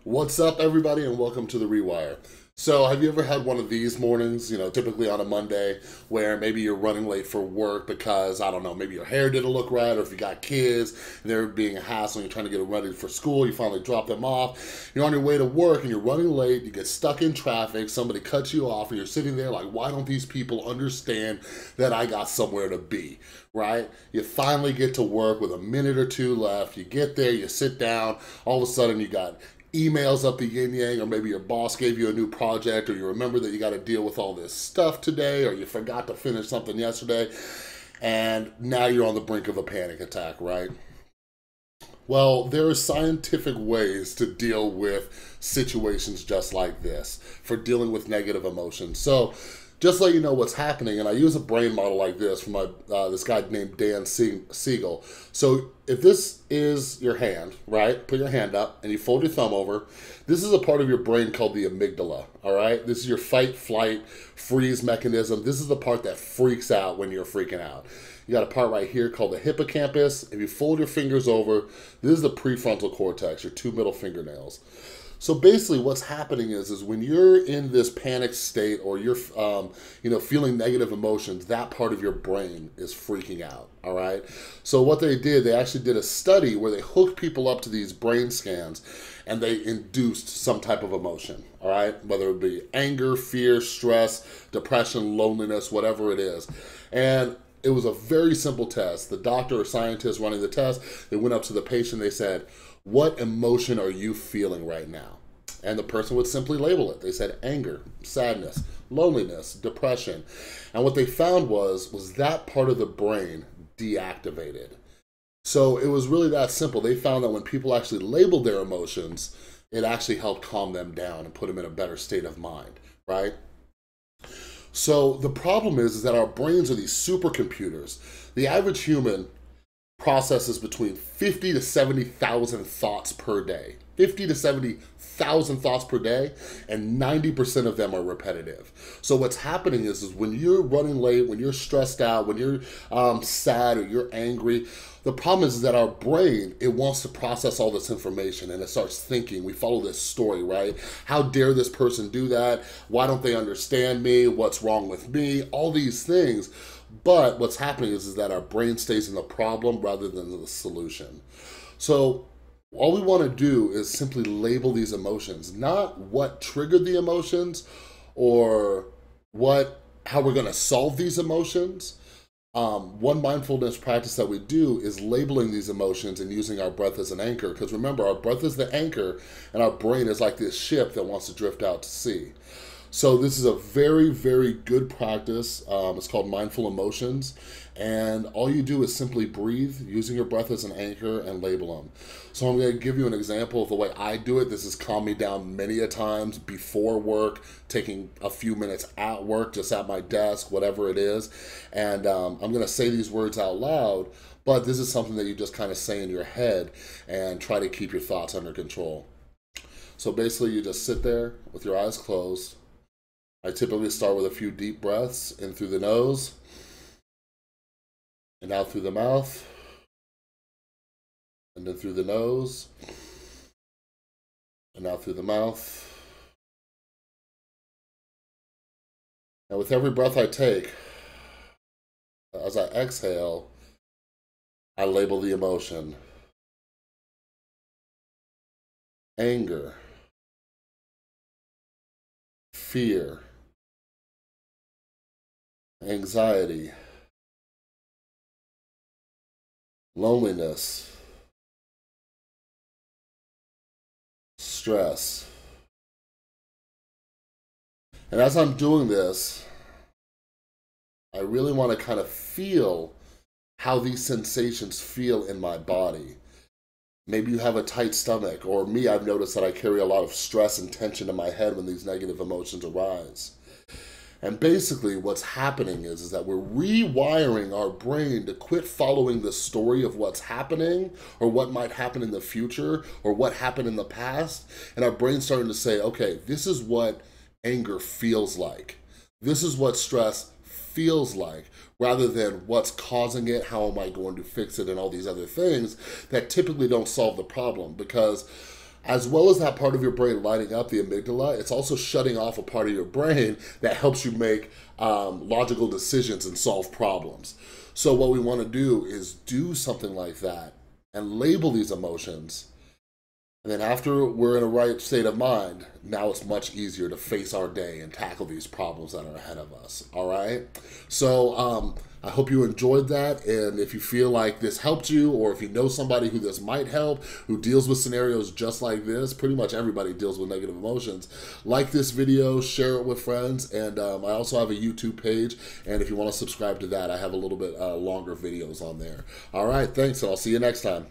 What's up, everybody, and welcome to The Rewire. So, have you ever had one of these mornings, typically on a Monday, where maybe you're running late for work because, I don't know, maybe your hair didn't look right, or if you got kids, and they're being a hassle, and you're trying to get them ready for school, you finally drop them off, you're on your way to work, and you're running late, you get stuck in traffic, somebody cuts you off, and you're sitting there like, why don't these people understand that I got somewhere to be, right? You finally get to work with a minute or two left, you get there, you sit down, all of a sudden you got emails up the yin yang, or maybe your boss gave you a new project, or you remember that you got to deal with all this stuff today, or you forgot to finish something yesterday, and now you're on the brink of a panic attack, right? Well, there are scientific ways to deal with situations just like this, for dealing with negative emotions. So, just let you know what's happening, and I use a brain model like this from this guy named Dan Siegel. So if this is your hand, right, put your hand up and you fold your thumb over. This is a part of your brain called the amygdala, all right? This is your fight, flight, freeze mechanism. This is the part that freaks out when you're freaking out. You got a part right here called the hippocampus. If you fold your fingers over, this is the prefrontal cortex, your two middle fingernails. So basically what's happening is when you're in this panic state, or you're feeling negative emotions, that part of your brain is freaking out, all right? So what they did, they actually did a study where they hooked people up to these brain scans and they induced some type of emotion, all right? Whether it be anger, fear, stress, depression, loneliness, whatever it is. And it was a very simple test. The doctor or scientist running the test, they went up to the patient, they said, what emotion are you feeling right now? And the person would simply label it. They said anger, sadness, loneliness, depression. And what they found was that part of the brain deactivated. So it was really that simple. They found that when people actually labeled their emotions, it actually helped calm them down and put them in a better state of mind, right? So the problem is that our brains are these supercomputers. The average human processes between 50 to 70,000 thoughts per day. 50 to 70,000 thoughts per day, and 90% of them are repetitive. So what's happening is when you're running late, when you're stressed out, when you're sad or you're angry, the problem is that our brain, it wants to process all this information, and it starts thinking. We follow this story, right? How dare this person do that? Why don't they understand me? What's wrong with me? All these things. But what's happening is that our brain stays in the problem rather than the solution. So all we want to do is simply label these emotions, not what triggered the emotions or how we're going to solve these emotions. One mindfulness practice that we do is labeling these emotions and using our breath as an anchor. Because remember, our breath is the anchor, and our brain is like this ship that wants to drift out to sea. So this is a very, very good practice. It's called mindful emotions. And all you do is simply breathe, using your breath as an anchor, and label them. So I'm going to give you an example of the way I do it. This has calmed me down many a times before work, taking a few minutes at work, just at my desk, whatever it is. And I'm going to say these words out loud, but this is something that you just kind of say in your head and try to keep your thoughts under control. So basically you just sit there with your eyes closed. I typically start with a few deep breaths in through the nose and out through the mouth, and then through the nose and out through the mouth. And with every breath I take, as I exhale, I label the emotion. Anger, fear, anxiety, loneliness, stress. And as I'm doing this, I really want to kind of feel how these sensations feel in my body. Maybe you have a tight stomach, or me, I've noticed that I carry a lot of stress and tension in my head when these negative emotions arise. And basically what's happening is that we're rewiring our brain to quit following the story of what's happening or what might happen in the future or what happened in the past. And our brain's starting to say, okay, this is what anger feels like. This is what stress feels like, rather than what's causing it, how am I going to fix it, and all these other things that typically don't solve the problem. Because As well as that part of your brain lighting up, the amygdala, it's also shutting off a part of your brain that helps you make logical decisions and solve problems. So what we want to do is do something like that and label these emotions. And then after we're in a right state of mind, now it's much easier to face our day and tackle these problems that are ahead of us, all right? So I hope you enjoyed that, and if you feel like this helped you, or if you know somebody who this might help, who deals with scenarios just like this, pretty much everybody deals with negative emotions, like this video, share it with friends, and I also have a YouTube page, and if you want to subscribe to that, I have a little bit longer videos on there. All right, thanks, and I'll see you next time.